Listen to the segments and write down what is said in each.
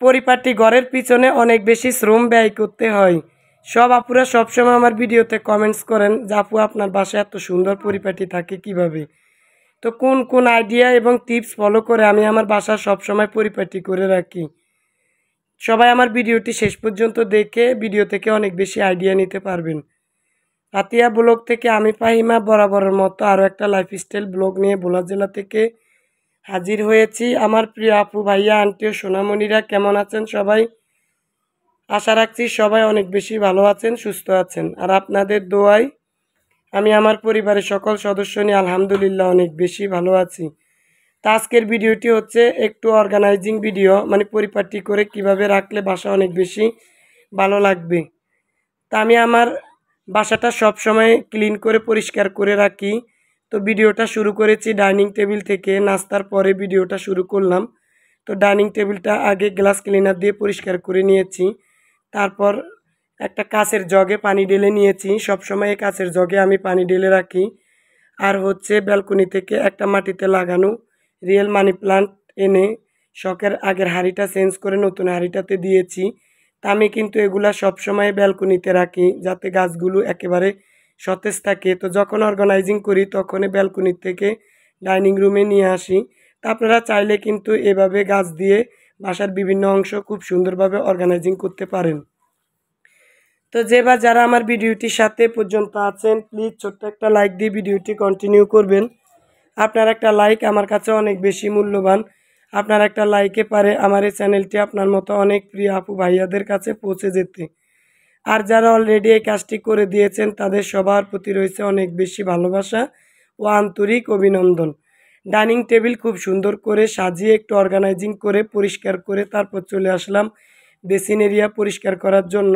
পরিপাটি ঘরের পিছনে অনেক বেশি শ্রম ব্যয় করতে হয়। সব আপুরা সবসময় আমার ভিডিওতে কমেন্টস করেন যে আপু আপনার বাসায় এত সুন্দর পরিপাটি থাকে কিভাবে। তো কোন কোন আইডিয়া এবং টিপস ফলো করে আমি আমার বাসা সবসময় পরিপাটি করে রাখি। সবাই আমার ভিডিওটি শেষ পর্যন্ত দেখে ভিডিও থেকে অনেক বেশি আইডিয়া নিতে পারবেন। আতিয়া ব্লগ থেকে আমি ফাহিমা বরাবরের মতো আরও একটা লাইফস্টাইল ব্লগ নিয়ে ভোলা জেলা থেকে হাজির হয়েছি। আমার প্রিয় আপু ভাইয়া আন্টি ও সোনামণিরা কেমন আছেন সবাই? আশা রাখছি সবাই অনেক বেশি ভালো আছেন, সুস্থ আছেন। আর আপনাদের দোয়ায় আমি আমার পরিবারের সকল সদস্য নিয়ে আলহামদুলিল্লাহ অনেক বেশি ভালো আছি। তা আজকের ভিডিওটি হচ্ছে একটু অর্গানাইজিং ভিডিও, মানে পরিপাটি করে কিভাবে রাখলে বাসা অনেক বেশি ভালো লাগবে। তা আমি আমার বাসাটা সব সময় ক্লিন করে পরিষ্কার করে রাখি। তো ভিডিওটা শুরু করেছি ডাইনিং টেবিল থেকে, নাস্তার পরে ভিডিওটা শুরু করলাম। তো ডাইনিং টেবিলটা আগে গ্লাস ক্লিনার দিয়ে পরিষ্কার করে নিয়েছি। তারপর একটা কাচের জগে পানি ঢেলে নিয়েছি। সবসময় এই কাচের জগে আমি পানি ঢেলে রাখি। আর হচ্ছে ব্যালকনি থেকে একটা মাটিতে লাগানো রিয়েল মানি প্লান্ট এনে শখের আগের হাঁড়িটা চেঞ্জ করে নতুন হাঁড়িটাতে দিয়েছি। তা আমি কিন্তু এগুলা সবসময় ব্যালকনিতে রাখি যাতে গাছগুলো একেবারে সতেজ থাকে। তো যখন অর্গানাইজিং করি তখন ব্যালকনি থেকে ডাইনিং রুমে নিয়ে আসি। তা আপনারা চাইলে কিন্তু এভাবে গাছ দিয়ে বাসার বিভিন্ন অংশ খুব সুন্দরভাবে অর্গানাইজিং করতে পারেন। তো যে বা যারা আমার ভিডিওটির সাথে পর্যন্ত আছেন প্লিজ ছোট্ট একটা লাইক দিয়ে ভিডিওটি কন্টিনিউ করবেন। আপনার একটা লাইক আমার কাছে অনেক বেশি মূল্যবান। আপনার একটা লাইকে পারে আমার এই চ্যানেলটি আপনার মতো অনেক প্রিয় আপু ভাইয়াদের কাছে পৌঁছে যেতে। আর যারা অলরেডি এই কাজটি করে দিয়েছেন তাদের সবার প্রতি রয়েছে অনেক বেশি ভালোবাসা ও আন্তরিক অভিনন্দন। ডাইনিং টেবিল খুব সুন্দর করে সাজিয়ে একটু অর্গানাইজিং করে পরিষ্কার করে তারপর চলে আসলাম বেসিন এরিয়া পরিষ্কার করার জন্য।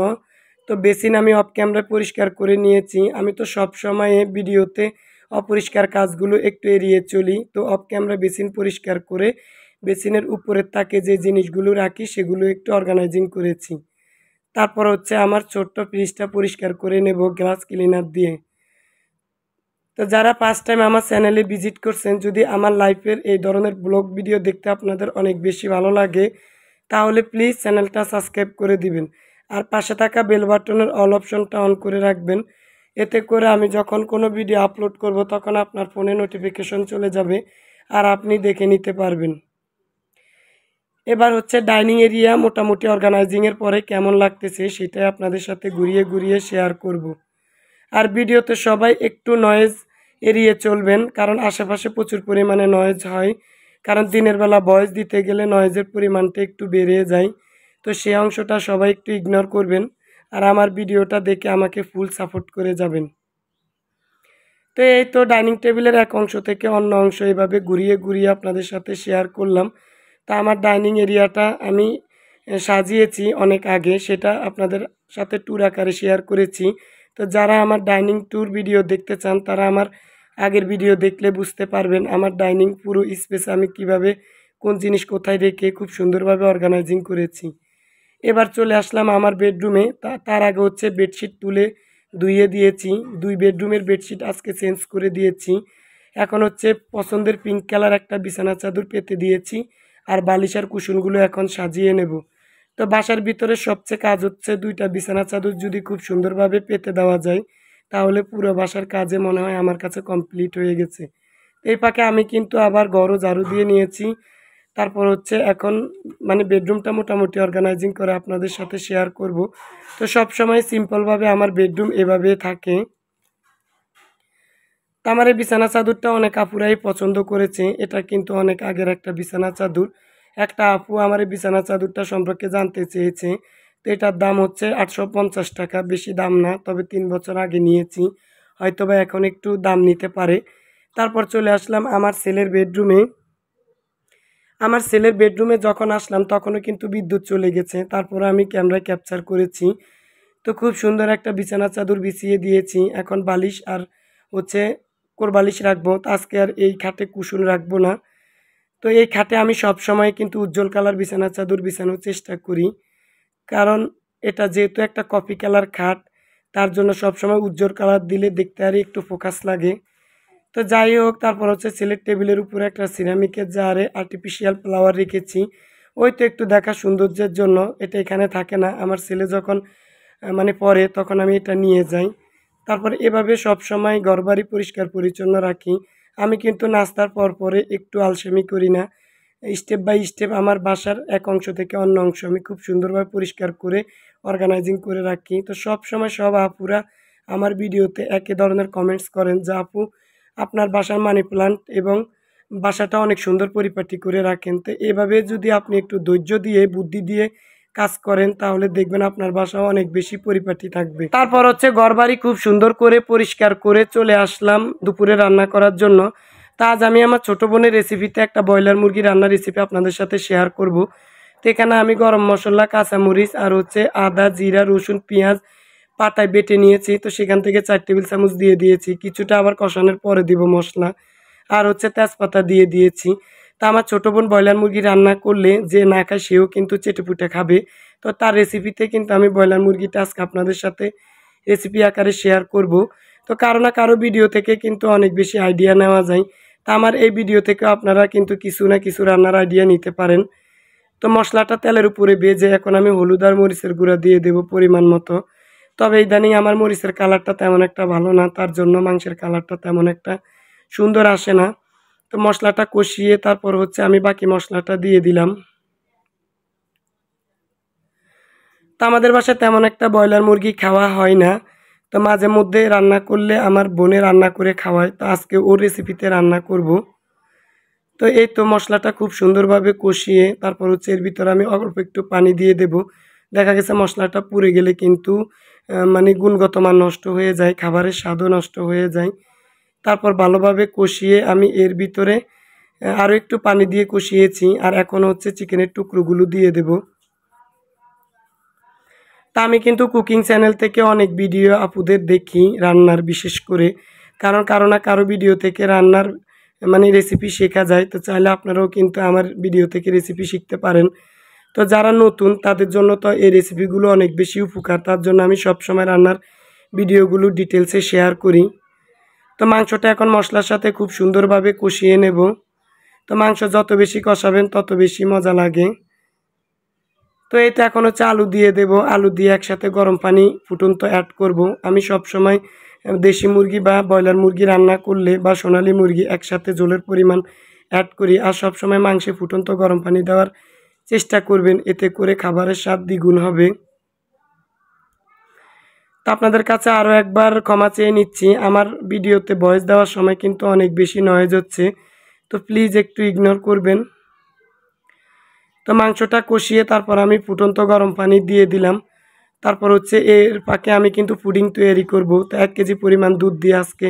তো বেসিন আমি অফ ক্যামেরায় পরিষ্কার করে নিয়েছি। আমি তো সব সময় ভিডিওতে অপরিষ্কার কাজগুলো একটু এড়িয়ে চলি। তো অফ ক্যামেরা বেসিন পরিষ্কার করে বেসিনের উপরের তাকে যে জিনিসগুলো রাখি সেগুলো একটু অর্গানাইজিং করেছি। তারপর হচ্ছে আমার ছোট্ট ফ্রিজটা পরিষ্কার করে নেব গ্লাস ক্লিনার দিয়ে। তো যারা ফার্স্ট টাইম আমার চ্যানেলে ভিজিট করছেন, যদি আমার লাইফের এই ধরনের ব্লগ ভিডিও দেখতে আপনাদের অনেক বেশি ভালো লাগে তাহলে প্লিজ চ্যানেলটা সাবস্ক্রাইব করে দিবেন। আর পাশে থাকা বেল বাটনের অল অপশনটা অন করে রাখবেন। এতে করে আমি যখন কোনো ভিডিও আপলোড করব তখন আপনার ফোনে নোটিফিকেশন চলে যাবে আর আপনি দেখে নিতে পারবেন। এবার হচ্ছে ডাইনিং এরিয়া মোটামুটি অর্গানাইজিংয়ের পরে কেমন লাগতেছে সেটাই আপনাদের সাথে ঘুরিয়ে ঘুরিয়ে শেয়ার করব। আর ভিডিওতে সবাই একটু নয়েজ এড়িয়ে চলবেন, কারণ আশেপাশে প্রচুর পরিমাণে নয়েজ হয়। কারণ দিনের বেলা ভয়েস দিতে গেলে নয়েজের পরিমাণটা একটু বেড়ে যায়। তো সেই অংশটা সবাই একটু ইগনোর করবেন আর আমার ভিডিওটা দেখে আমাকে ফুল সাপোর্ট করে যাবেন। তো এই তো ডাইনিং টেবিলের এক অংশ থেকে অন্য অংশ এভাবে ঘুরিয়ে ঘুরিয়ে আপনাদের সাথে শেয়ার করলাম। তা আমার ডাইনিং এরিয়াটা আমি সাজিয়েছি অনেক আগে, সেটা আপনাদের সাথে ট্যুর আকারে শেয়ার করেছি। তো যারা আমার ডাইনিং ট্যুর ভিডিও দেখতে চান তারা আমার আগের ভিডিও দেখলে বুঝতে পারবেন আমার ডাইনিং পুরো স্পেস আমি কিভাবে কোন জিনিস কোথায় রেখে খুব সুন্দরভাবে অর্গানাইজিং করেছি। এবার চলে আসলাম আমার বেডরুমে। তার আগে হচ্ছে বেডশিট তুলে ধুইয়ে দিয়েছি। 2 বেডরুমের বেডশিট আজকে চেঞ্জ করে দিয়েছি। এখন হচ্ছে পছন্দের পিঙ্ক কালার একটা বিছানা চাদর পেতে দিয়েছি আর বালিশ আর কুশনগুলো এখন সাজিয়ে নেব। তো বাসার ভিতরে সবচেয়ে কাজ হচ্ছে 2টা বিছানা চাদর যদি খুব সুন্দরভাবে পেতে দেওয়া যায় তাহলে পুরো বাসার কাজে মনে হয় আমার কাছে কমপ্লিট হয়ে গেছে। এই ফাঁকে আমি কিন্তু আবার ঘরও ঝাড়ু দিয়ে নিয়েছি। তারপর হচ্ছে এখন মানে বেডরুমটা মোটামুটি অর্গানাইজিং করে আপনাদের সাথে শেয়ার করব। তো সব সময় সিম্পলভাবে আমার বেডরুম এভাবে থাকে। তো আমার এই বিছানা চাদরটা অনেক আপুরাই পছন্দ করেছে। এটা কিন্তু অনেক আগের একটা বিছানা চাদর। একটা আপু আমার এই বিছানা চাদরটা সম্পর্কে জানতে চেয়েছে। তো এটার দাম হচ্ছে 850 টাকা, বেশি দাম না, তবে 3 বছর আগে নিয়েছি, হয়তোবা এখন একটু দাম নিতে পারে। তারপর চলে আসলাম আমার ছেলের বেডরুমে। আমার ছেলের বেডরুমে যখন আসলাম তখনও কিন্তু বিদ্যুৎ চলে গেছে, তারপরে আমি ক্যামেরায় ক্যাপচার করেছি। তো খুব সুন্দর একটা বিছানা চাদর বিছিয়ে দিয়েছি। এখন বালিশ আর হচ্ছে কোরবালিশ রাখবো। তো আজকে আর এই খাটে কুশন রাখবো না। তো এই খাটে আমি সব সময় কিন্তু উজ্জ্বল কালার বিছানা চাদর বিছানোর চেষ্টা করি, কারণ এটা যেহেতু একটা কফি কালার খাট, তার জন্য সবসময় উজ্জ্বল কালার দিলে দেখতে আর একটু ফোকাস লাগে। তো যাই হোক, তারপর হচ্ছে ছেলের টেবিলের উপরে একটা সিরামিকের জারে আর্টিফিশিয়াল ফ্লাওয়ার রেখেছি। ওই তো একটু দেখা সৌন্দর্যের জন্য, এটা এখানে থাকে না। আমার ছেলে যখন মানে পড়ে তখন আমি এটা নিয়ে যাই। তারপর এভাবে সবসময় ঘরবাড়ি পরিষ্কার পরিচ্ছন্ন রাখি। আমি কিন্তু নাস্তার পরে একটু আলসেমি করি না। স্টেপ বাই স্টেপ আমার বাসার এক অংশ থেকে অন্য অংশ আমি খুব সুন্দরভাবে পরিষ্কার করে অর্গানাইজিং করে রাখি। তো সবসময় সব আপুরা আমার ভিডিওতে একই ধরনের কমেন্টস করেন যে, আপু আপনার বাসার মানি প্লান্ট এবং বাসাটা অনেক সুন্দর পরিপাটি করে রাখেন। তো এভাবে যদি আপনি একটু ধৈর্য দিয়ে বুদ্ধি দিয়ে কাজ করেন তাহলে দেখবেন আপনার বাসাও অনেক বেশি পরিপাটি থাকবে। তারপর হচ্ছে ঘরবাড়ি খুব সুন্দর করে পরিষ্কার করে চলে আসলাম দুপুরে রান্না করার জন্য। তা আজ আমি আমার ছোটো বোনের রেসিপিতে একটা ব্রয়লার মুরগি রান্নার রেসিপি আপনাদের সাথে শেয়ার করব। তো এখানে আমি গরম মশলা, কাঁচামরিচ আর হচ্ছে আদা, জিরা, রসুন, পেঁয়াজ পাটায় বেটে নিয়েছি। তো সেখান থেকে 4 টেবিল চামচ দিয়ে দিয়েছি, কিছুটা আবার কষানোর পরে দিব মশলা। আর হচ্ছে তেজপাতা দিয়ে দিয়েছি। তা আমার ছোটো বোন ব্রয়লার মুরগি রান্না করলে যে না খায় সেও কিন্তু চেটেপুটে খাবে। তো তার রেসিপিতে কিন্তু আমি ব্রয়লার মুরগিটা আজকে আপনাদের সাথে রেসিপি আকারে শেয়ার করব। তো কারো না কারো ভিডিও থেকে কিন্তু অনেক বেশি আইডিয়া নেওয়া যায়। তা আমার এই ভিডিও থেকে আপনারা কিন্তু কিছু না কিছু রান্নার আইডিয়া নিতে পারেন। তো মশলাটা তেলের উপরে ভেজে এখন আমি হলুদ আর মরিচের গুঁড়া দিয়ে দেব পরিমাণ মতো। তবে ইদানিং আমার মরিচের কালারটা তেমন একটা ভালো না, তার জন্য মাংসের কালারটা তেমন একটা সুন্দর আসে না। তো মশলাটা কষিয়ে তারপর হচ্ছে আমি বাকি মশলাটা দিয়ে দিলাম। তো আমাদের বাসায় তেমন একটা ব্রয়লার মুরগি খাওয়া হয় না। তো মাঝে মধ্যে রান্না করলে আমার বোনে রান্না করে খাওয়ায়। তো আজকে ওর রেসিপিতে রান্না করব। তো এই তো মশলাটা খুব সুন্দরভাবে কষিয়ে তারপর হচ্ছে এর ভিতরে আমি অল্প একটু পানি দিয়ে দেব। দেখা গেছে মশলাটা পুড়ে গেলে কিন্তু মানে গুণগত মান নষ্ট হয়ে যায়, খাবারের স্বাদও নষ্ট হয়ে যায়। তারপর ভালোভাবে কষিয়ে আমি এর ভিতরে আরও একটু পানি দিয়ে কষিয়েছি। আর এখন হচ্ছে চিকেনের টুকরোগুলো দিয়ে দেব। তা আমি কিন্তু কুকিং চ্যানেল থেকে অনেক ভিডিও আপুদের দেখি রান্নার, বিশেষ করে কারণ কারো না কারো ভিডিও থেকে রান্নার মানে রেসিপি শেখা যায়। তো চাইলে আপনারাও কিন্তু আমার ভিডিও থেকে রেসিপি শিখতে পারেন। তো যারা নতুন তাদের জন্য তো এই রেসিপিগুলো অনেক বেশি উপকার, তার জন্য আমি সবসময় রান্নার ভিডিওগুলো ডিটেলসে শেয়ার করি। তো মাংসটা এখন মশলার সাথে খুব সুন্দরভাবে কষিয়ে নেব। তো মাংস যত বেশি কষাবেন তত বেশি মজা লাগে। তো এই তো এখন হচ্ছে আলু দিয়ে দেব। আলু দিয়ে একসাথে গরম পানি ফুটন্ত অ্যাড করব। আমি সব সময় দেশি মুরগি বা ব্রয়লার মুরগি রান্না করলে বা সোনালি মুরগি একসাথে ঝোলের পরিমাণ অ্যাড করি। আর সব সময় মাংসে ফুটন্ত গরম পানি দেওয়ার চেষ্টা করবেন, এতে করে খাবারের স্বাদ দ্বিগুণ হবে। তো আপনাদের কাছে আরও একবার ক্ষমা চেয়ে নিচ্ছি, আমার ভিডিওতে ভয়েস দেওয়ার সময় কিন্তু অনেক বেশি নয়েজ হচ্ছে, তো প্লিজ একটু ইগনোর করবেন। তো মাংসটা কষিয়ে তারপর আমি ফুটন্ত গরম পানি দিয়ে দিলাম। তারপর হচ্ছে এর পাকে আমি কিন্তু পুডিং তৈরি করব। তো 1 কেজি পরিমাণ দুধ দিয়ে আজকে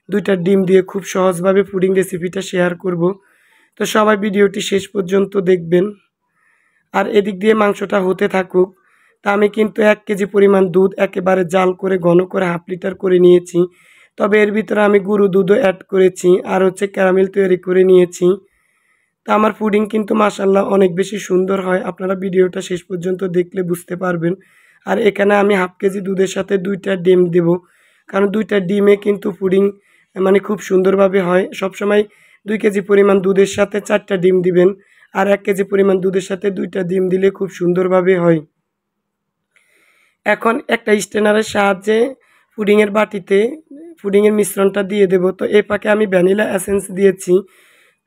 2টা ডিম দিয়ে খুব সহজভাবে পুডিং রেসিপিটা শেয়ার করব। তো সবাই ভিডিওটি শেষ পর্যন্ত দেখবেন। আর এদিক দিয়ে মাংসটা হতে থাকুক। তা আমি কিন্তু 1 কেজি পরিমাণ দুধ একেবারে জাল করে ঘন করে 1/2 লিটার করে নিয়েছি। তবে এর ভিতরে আমি গুঁড়ো দুধও অ্যাড করেছি আর হচ্ছে ক্যারামেল তৈরি করে নিয়েছি। তা আমার পুডিং কিন্তু মাশাআল্লাহ অনেক বেশি সুন্দর হয়, আপনারা ভিডিওটা শেষ পর্যন্ত দেখলে বুঝতে পারবেন। আর এখানে আমি 1/2 কেজি দুধের সাথে 2টা ডিম দেব, কারণ 2টা ডিমে কিন্তু পুডিং মানে খুব সুন্দরভাবে হয়। সবসময় 2 কেজি পরিমাণ দুধের সাথে 4টা ডিম দিবেন, আর 1 কেজি পরিমাণ দুধের সাথে 2টা ডিম দিলে খুব সুন্দরভাবে হয়। এখন একটা স্ট্রেনারের সাহায্যে পুডিংয়ের বাটিতে পুডিংয়ের মিশ্রণটা দিয়ে দেব। তো এই পাকে আমি ভ্যানিলা এসেন্স দিয়েছি,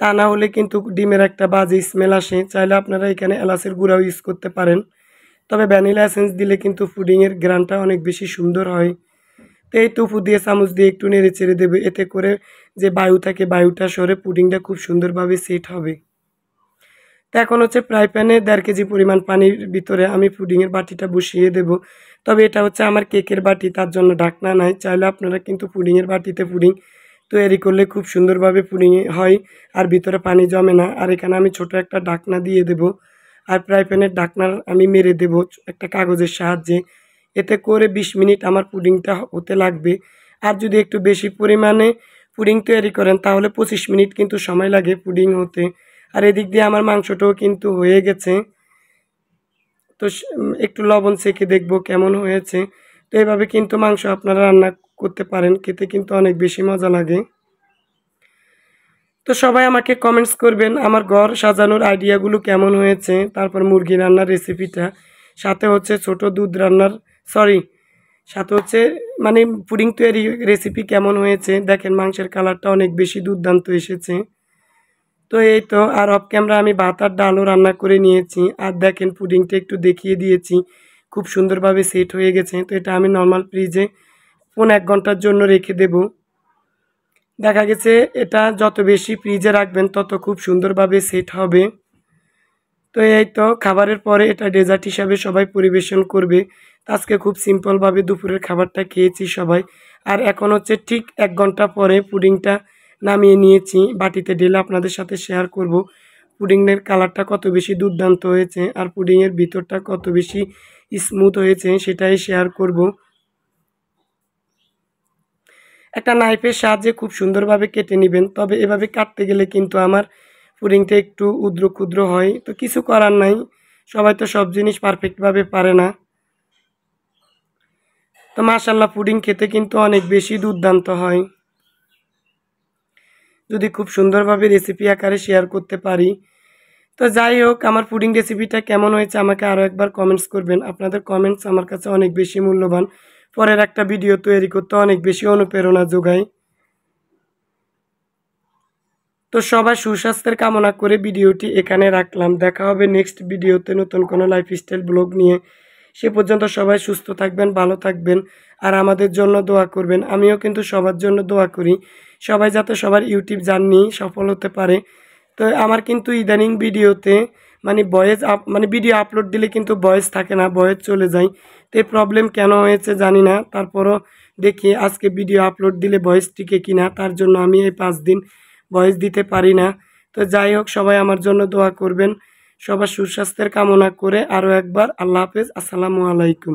তা না হলে কিন্তু ডিমের একটা বাজে স্মেল আসে। চাইলে আপনারা এখানে এলাচের গুঁড়াও ইউজ করতে পারেন, তবে ভ্যানিলা এসেন্স দিলে কিন্তু পুডিংয়ের গ্রানটা অনেক বেশি সুন্দর হয়। তো এই তো উপর দিয়ে চামচ দিয়ে একটু নেড়ে চেড়ে দেবে, এতে করে যে বায়ু থাকে বায়ুটা সরে পুডিংটা খুব সুন্দরভাবে সেট হবে। তো এখন হচ্ছে ফ্রাই প্যানে 1.5 কেজি পরিমাণ পানির ভিতরে আমি পুডিংয়ের বাটিটা বসিয়ে দেব। তবে এটা হচ্ছে আমার কেকের বাটি, তার জন্য ঢাকনা নাই। চাইলে আপনারা কিন্তু পুডিংয়ের বাটিতে পুডিং তৈরি করলে খুব সুন্দরভাবে পুডিং হয় আর ভিতরে পানি জমে না। আর এখানে আমি ছোট একটা ঢাকনা দিয়ে দেব, আর ফ্রাই প্যানের ঢাকনার আমি মেরে দেব একটা কাগজের সাহায্যে, এতে করে 20 মিনিট আমার পুডিংটা হতে লাগবে। আর যদি একটু বেশি পরিমাণে পুডিং তৈরি করেন তাহলে 25 মিনিট কিন্তু সময় লাগে পুডিং হতে। আর এদিক দিয়ে আমার মাংসটাও কিন্তু হয়ে গেছে। তো একটু লবণ চেখে দেখব কেমন হয়েছে। তো এভাবে কিন্তু মাংস আপনারা রান্না করতে পারেন, খেতে কিন্তু অনেক বেশি মজা লাগে। তো তো সবাই আমাকে কমেন্টস করবেন আমার ঘর সাজানোর আইডিয়াগুলো কেমন হয়েছে, তারপর মুরগি রান্নার রেসিপিটা, সাথে হচ্ছে ছোট দুধ রান্নার সাথে হচ্ছে মানে পুডিং তৈরি রেসিপি কেমন হয়েছে। দেখেন মাংসের কালারটা অনেক বেশি দুর্দান্ত এসেছে। তো এই তো আর অফ ক্যামেরা আমি ভাত আর ডালও রান্না করে নিয়েছি। আর দেখেন পুডিংটা একটু দেখিয়ে দিয়েছি, খুব সুন্দরভাবে সেট হয়ে গেছে। তো এটা আমি নর্মাল ফ্রিজে 1 ঘন্টার জন্য রেখে দেব। দেখা গেছে এটা যত বেশি ফ্রিজে রাখবেন তত খুব সুন্দরভাবে সেট হবে। তো এই তো খাবারের পরে এটা ডেজার্ট হিসাবে সবাই পরিবেশন করবে। আজকে খুব সিম্পলভাবে দুপুরের খাবারটা খেয়েছি সবাই। আর এখন হচ্ছে ঠিক 1 ঘন্টা পরে পুডিংটা নামিয়ে নিয়েছি, বাটিতে ঢেলে আপনাদের সাথে শেয়ার করব পুডিংয়ের কালারটা কত বেশি দুর্দান্ত হয়েছে আর পুডিংয়ের ভিতরটা কত বেশি স্মুথ হয়েছে সেটাই শেয়ার করব। একটা নাইফের সাহায্যে খুব সুন্দরভাবে কেটে নেবেন, তবে এভাবে কাটতে গেলে কিন্তু আমার পুডিংটা একটু উদ্র ক্ষুদ্র হয়, তো কিছু করার নাই, সবাই তো সব জিনিস পারফেক্টভাবে পারে না। তো মাশাল্লাহ পুডিং খেতে কিন্তু অনেক বেশি দুর্দান্ত হয় যদি খুব সুন্দরভাবে রেসিপি আকারে শেয়ার করতে পারি। তো যাই হোক আমার পুডিং রেসিপিটা কেমন হয়েছে আমাকে আরও একবার কমেন্টস করবেন। আপনাদের কমেন্টস আমার কাছে অনেক বেশি মূল্যবান, পরের একটা ভিডিও তৈরি করতে অনেক বেশি অনুপ্রেরণা যোগায়। তো সবার সুস্বাস্থ্যের কামনা করে ভিডিওটি এখানে রাখলাম। দেখা হবে নেক্সট ভিডিওতে নতুন কোনো লাইফস্টাইল ব্লগ নিয়ে। সে পর্যন্ত সবাই সুস্থ থাকবেন, ভালো থাকবেন আর আমাদের জন্য দোয়া করবেন। আমিও কিন্তু সবার জন্য দোয়া করি, সবাই যাতে সবার ইউটিউব জার্নি সফল হতে পারে। তো আমার কিন্তু ইদানিং ভিডিওতে মানে ভিডিও আপলোড দিলে কিন্তু ভয়েস থাকে না, ভয়েস চলে যায়। তো এই প্রবলেম কেন হয়েছে জানি না, তারপরও দেখি আজকে ভিডিও আপলোড দিলে ভয়েস টিকে কিনা, তার জন্য আমি এই 5 দিন ভয়েস দিতে পারি না। তো যাই হোক সবাই আমার জন্য দোয়া করবেন, সবার সুস্বাস্থ্যের কামনা করে আরও একবার আল্লাহ হাফেজ, আসসালামু আলাইকুম।